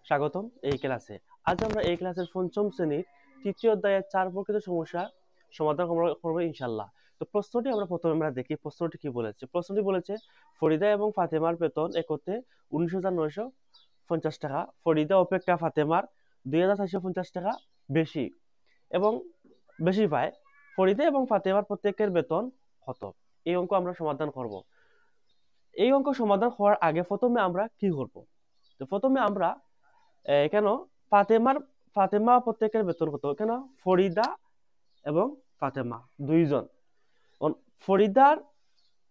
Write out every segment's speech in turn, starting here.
স্বাগতম এই ক্লাসে। আজ আমরা এই ক্লাসের পঞ্চম শ্রেণীর তৃতীয় অধ্যায়ের 4 প্রকৃত সমস্যা সমাধান করবো ইনশাল্লাহ। তো প্রশ্নটি প্রথমে দেখি প্রশ্নটি কি বলেছে। প্রশ্নটি বলেছে ফরিদা এবং ফাতেমার বেতন একত্রে 19,950 টাকা। ফরিদা অপেক্ষা ফাতেমার 2,450 টাকা বেশি এবং বেশি পায়। ফরিদা এবং ফাতেমার প্রত্যেকের বেতন কত? এই অঙ্ক আমরা সমাধান করব। এই অঙ্ক সমাধান হওয়ার আগে প্রথমে আমরা কি করব? তো প্রথমে আমরা কেন ফাতেমা প্রত্যেকের বেতন কত? কেন ফরিদা এবং ফাতেমা দুইজন। ফরিদার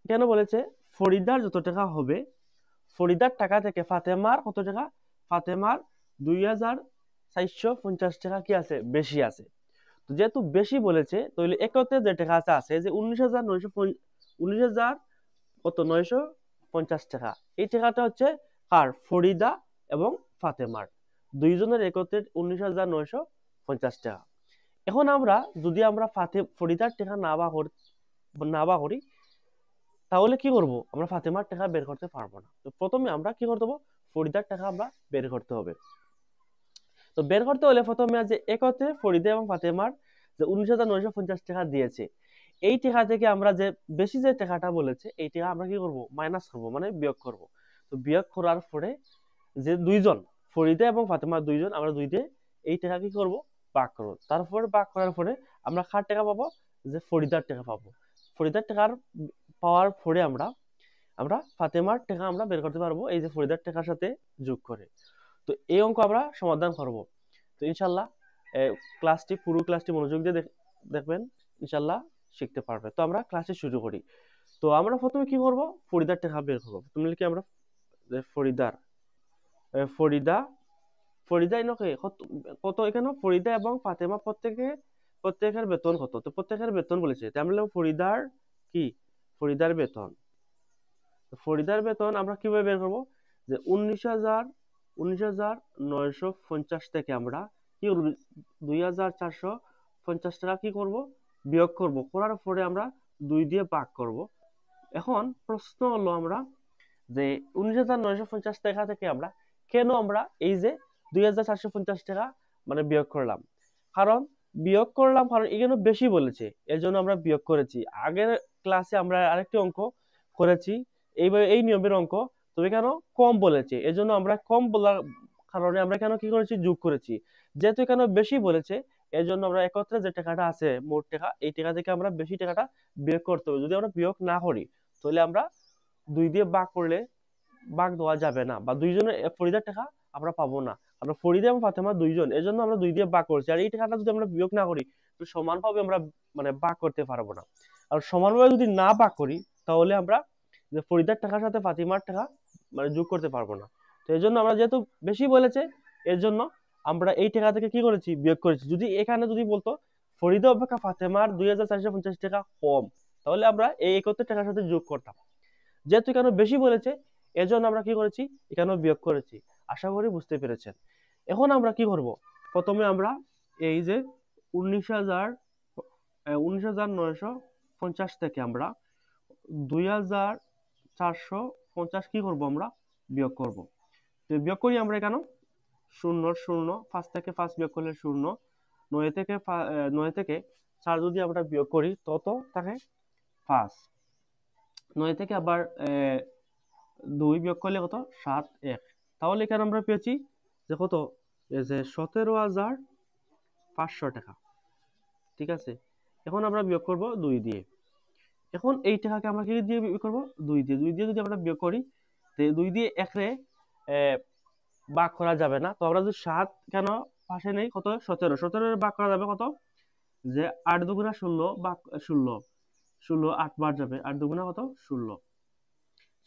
কেন বলেছে ফরিদার যত টাকা হবে ফরিদার টাকা থেকে ফাতেমার কত টাকা? ফাতেমার 2,450 টাকা কি আছে? বেশি আছে। তো যেহেতু বেশি বলেছে তাহলে একত্রে যে টাকা আছে যে 19,950 কত 950 টাকা, এই টাকাটা হচ্ছে কার? ফরিদা এবং ফাতেমার দুইজনের একত্রে 19,950 টাকা। এখন আমরা যদি আমরা ফরিদার টাকা না বা করি তাহলে কি করব? আমরা ফাতেমার টাকা বের করতে পারবো না। তো প্রথমে আমরা কি করতে হবে? ফরিদার টাকা আমরা বের করতে হবে। তো বের করতে হলে প্রথমে যে একত্রে ফরিদা এবং ফাতেমার যে 19,950 টাকা দিয়েছে, এই টাকা থেকে আমরা যে বেশি যে টাকাটা বলেছে এই টাকা আমরা কি করব? মাইনাস করব, মানে বিয়োগ করব। তো বিয়োগ করার পরে যে দুইজন ফরিদা এবং ফাতেমা দুইজন আমরা দুই দিয়ে এই টাকা কি করব? ভাগ করব। তারপর ভাগ করার পরে আমরা কার টাকা পাবো? যে ফরিদার টাকা পাবো। ফরিদার টাকার পাওয়ার পরে আমরা আমরা ফাতেমার টাকা আমরা বের করতে পারবো এই যে ফরিদার টাকার সাথে যোগ করে। তো এই অঙ্ক আমরা সমাধান করব। তো ইনশাল্লাহ পুরো ক্লাসটি মনোযোগ দিয়ে দেখবেন, ইনশাল্লাহ শিখতে পারবে। তো আমরা ক্লাসে শুরু করি। তো আমরা প্রথমে কি করব? ফরিদার টাকা বের করব। তুমি কি আমরা ফরিদা এনেকে কত এখানে ফরিদা এবং ফাতেমা প্রত্যেকের বেতন কত? তো প্রত্যেকের বেতন বলেছে, আমরা ফরিদার কি? ফরিদার বেতন। ফরিদার বেতন আমরা কিভাবে বের করব? যে 19,950 থেকে আমরা কি করব? 2,450 টাকা কি করব? বিয়োগ করব। করার পরে আমরা 2 দিয়ে ভাগ করব। এখন প্রশ্ন হলো আমরা যে 19,950 টাকা থেকে আমরা কেন আমরা এই যে 2,450 টাকা মানে বিয়োগ করলাম? কারণ এখানে বেশি বলেছে, এর জন্য আমরা বিয়োগ করেছি। আগের ক্লাসে আমরা আরেকটি অঙ্ক করেছি এইভাবে এই নিয়মের অঙ্ক, তবে কেন কম বলেছে এর জন্য আমরা কম বলার কারণে আমরা কেন কি করেছি? যোগ করেছি। যেহেতু এখানে বেশি বলেছে এর জন্য আমরা একত্রে যে টাকাটা আছে মোট টাকা, এই টাকা থেকে আমরা বেশি টাকাটা বিয়োগ করতে হবে। যদি আমরা বিয়োগ না করি তাহলে আমরা 2 দিয়ে ভাগ করলে ভাগ দেওয়া যাবে না, বা দুইজনের ফরিদার টাকা আমরা পাবো না। আমরা ফরিদা এবং ফাতেমা দুইজন, এর জন্য আমরা 2 দিয়ে ভাগ করছি। আর এই টাকাটা যদি আমরা বিয়োগ না করি তো সমানভাবে আমরা মানে ভাগ করতে পারবো না। আর সমানভাবে যদি না ভাগ করি তাহলে আমরা যে ফরিদার টাকার সাথে ফাতিমার টাকা মানে যোগ করতে পারবো না। তো এর জন্য আমরা যেহেতু বেশি বলেছে এর জন্য আমরা এই টাকা থেকে কি করেছি? বিয়োগ করেছি। যদি এখানে যদি বলতো ফরিদা অপেক্ষা ফাতেমার 2,450 টাকা কম, তাহলে আমরা এই একত্র টাকার সাথে যোগ করতাম। যেহেতু এখানে বেশি বলেছে এর জন্য আমরা কি করেছি? এখানে বিয়োগ করেছি। আশা করি বুঝতে পেরেছেন। এখন আমরা কি করব? প্রথমে আমরা এই যে 19,950 থেকে আমরা 2,450 কি করব? আমরা বিয়োগ করব। তো বিয়োগ করি আমরা এখানে শূন্য শূন্য, 5 থেকে 5 বিয়োগ করলে শূন্য, 9 থেকে 4 যদি আমরা বিয়োগ করি তত থাকে 5, 9 থেকে আবার 2 বিয়োগ করলে কত? 7, 1। তাহলে এখানে আমরা পেয়েছি যে কত? এই যে 17,500 টাকা। ঠিক আছে, এখন আমরা বিয়োগ করব 2 দিয়ে। এখন এই টাকাকে আমরা কি দিয়ে বিয়োগ করব? 2 দিয়ে। 2 দিয়ে যদি আমরা বিয়োগ করি তো 2 দিয়ে 1 রে ভাগ করা যাবে না। তো আমরা যদি 7 কেন পাশে নেই, কত? 17, 17 এর ভাগ করা যাবে কত? যে 8 দুগুণা 16 ভাগ 16, 16 8 বার যাবে, 8 দুগুণা কত? 16।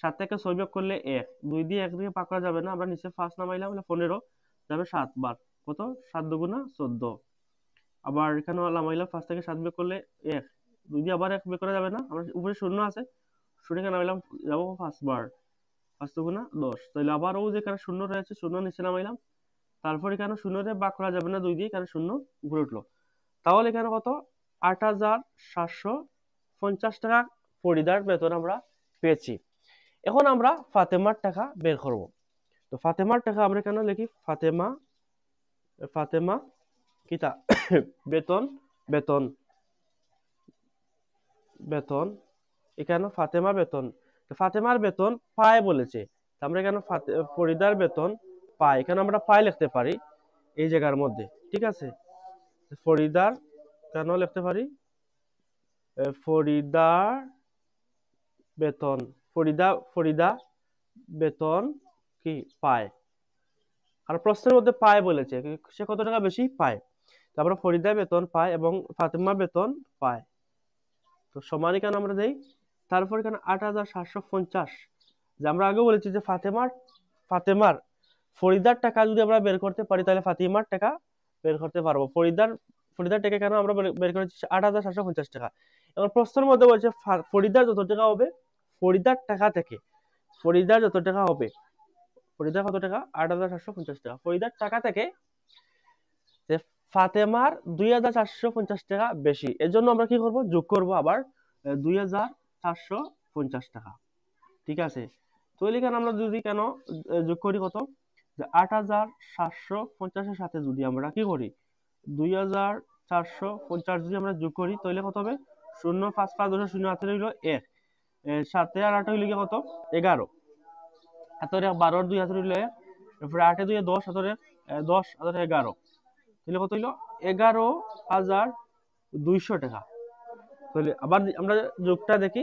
7 থেকে 6 বিয়োগ করলে 1, 2 দিয়ে 1 দিয়ে ভাগ করা যাবে না, আমরা নিচে 5 নামাইলাম, 15 যাবে 7 বার, কত? 7 দুগুণা 14। আবার এখানে নামাইলাম 5 থেকে 7 বিয়োগ করলে 1, 2 দিয়ে আবার 1 বিয়োগ করা যাবে না, আমরা উপরে শূন্য আছে, শূন্য এখানে নামাইলাম, যাবো 5 বার, 5 দুগুণা 10। তাহলে আবার ও যেখানে শূন্য রয়েছে শূন্য নিচে নামাইলাম, তারপর এখানে শূন্যতে ভাগ করা যাবে না 2 দিয়ে, এখানে শূন্য উপরে উঠলো। তাহলে এখানে কত? 8,750 টাকা ফরিদার বেতন আমরা পেয়েছি। এখন আমরা ফাতেমার টাকা বের করব। তো ফাতেমার টাকা আমরা কেন লিখি ফাতেমা, ফাতেমা কিতা বেতন, বেতন, বেতন, এখানে ফাতেমা বেতন, ফাতেমার বেতন পায় বলেছে, আমরা এখানে ফরিদার বেতন পায়, এখানে আমরা পায় লিখতে পারি এই জায়গার মধ্যে, ঠিক আছে। ফরিদার কেন লিখতে পারি ফরিদার বেতন, ফরিদা বেতন কি পায়, আর প্রশ্নের মধ্যে পায় বলেছে সে কত টাকা বেশি পায়, তারপরে ফরিদা বেতন পায় এবং ফাতেমা বেতন পায়, তো সমান কেন আমরা দেই। তারপর এখানে ৮৭৫০, যে আমরা আগে বলেছি যে ফাতেমার ফরিদার টাকা যদি আমরা বের করতে পারি তাহলে ফাতিমার টাকা বের করতে পারবো। ফরিদার টাকা কেন আমরা বের করেছি ৮৭৫০ টাকা। এবং প্রশ্নের মধ্যে বলছে ফরিদার যত টাকা হবে ফরিদার টাকা থেকে, ফরিদার যত টাকা হবে, ফরিদার কত টাকা ৮৭৫০ টাকা, ফরিদার টাকা থেকে যে ফাতেমার ২৪৫০ টাকা বেশি, এর জন্য আমরা কি করব যোগ করব আবার ২৪৫০ টাকা, ঠিক আছে। তো এখানে আমরা যদি কেন যোগ করি কত, যে ৮৭৫০ এর সাথে যদি আমরা কি করি ২৪৫০ যদি আমরা যোগ করি তাহলে কত হবে ০৫৫ হইল ১, ৭ আর ৮ হইলে কত ১১, হাতের ১২ ২ হাতের হইল ১, এরপরে ৮ ২ ১০, হাতের ১০ হাতের ১১, তাহলে কত হইল ১১,২০০ টাকা। তাহলে আবার আমরা যোগটা দেখি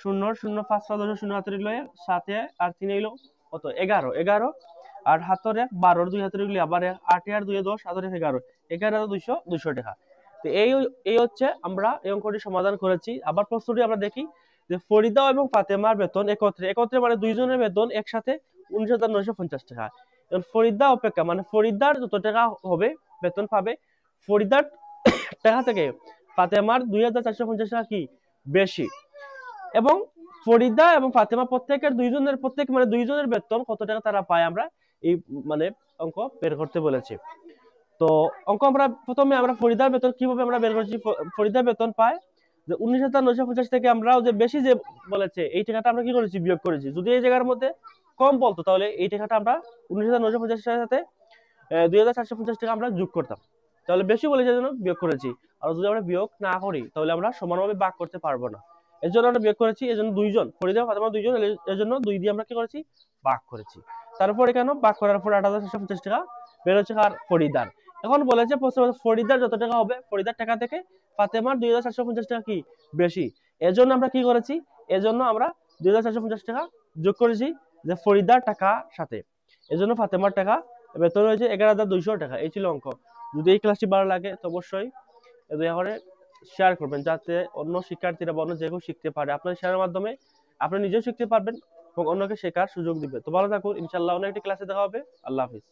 ০,০৫৫ হাতের হইল ১, ৭ আর ৩ হইল কত ১১, আর হাতের ১ ১২ ২ হাতের হইলে আবার ৮ আর ২ ১০, হাতের ১১, ১১,২০০ টাকা। তো এই হচ্ছে আমরা এই অঙ্কটি সমাধান করেছি। আবার প্রশ্নটি আমরা দেখি যে ফরিদা এবং ফাতেমার বেতন একত্রে মানে দুইজনের বেতন একসাথে ১৯,৯৫০ টাকা। এখন ফরিদা অপেক্ষা মানে ফরিদার যত টাকা হবে বেতন পাবে, ফরিদার টাকা থেকে ফাতেমার ২৪৫০ টাকা কি বেশি, এবং ফরিদা এবং ফাতেমা প্রত্যেক মানে দুইজনের বেতন কত টাকা তারা পায় আমরা এই মানে অঙ্ক বের করতে বলেছি। তো অঙ্ক আমরা প্রথমে আমরা ফরিদার বেতন কিভাবে আমরা বের করেছি, ফরিদার বেতন পায় যে ১৯,৯৫০ থেকে আমরা যে বেশি যে বলেছে এই টাকাটা আমরা কি করেছি বিয়োগ করেছি, যদি এই জায়গার মধ্যে কম বলতো তাহলে এই টাকাটা আমরা ১৯,৯৫০ এর সাথে ২৪৫০ টাকা আমরা যোগ করতাম, তাহলে বেশি বলেছে জন্য বিয়োগ করেছি। আর যদি আমরা বিয়োগ না করি তাহলে আমরা সমানভাবে ভাগ করতে পারবো না, এর জন্য আমরা বিয়োগ করেছি, এর জন্য দুইজন ফরিদা ফাতেমা দুইজন, এর জন্য ২ দিয়ে আমরা কি করেছি ভাগ করেছি। তারপর এখানে ভাগ করার পর ৮৭৫০ টাকা বের হচ্ছে আর ফরিদার। এখন বলেছে ফরিদার যত টাকা হবে ফরিদার টাকা থেকে ফাতেমার ২৪৫০ টাকা কি বেশি, এর জন্য আমরা কি করেছি, এর জন্য আমরা ২৪৫০ টাকা যোগ করেছি যে ফরিদার টাকার সাথে, এর জন্য ফাতেমার টাকা বেতন হয়েছে ১১,২০০ টাকা। এই ছিল অঙ্ক। যদি এই ক্লাসটি ভালো লাগে তো অবশ্যই দয়া করে শেয়ার করবেন যাতে অন্য শিক্ষার্থীরা বা অন্য যে কেউ শিখতে পারে। আপনার শেয়ারের মাধ্যমে আপনি নিজেও শিখতে পারবেন এবং অন্যকে শেখার সুযোগ দিবে। তো ভালো থাকুন, ইনশাআল্লাহ অন্য একটি ক্লাসে দেখা হবে। আল্লাহ হাফিজ।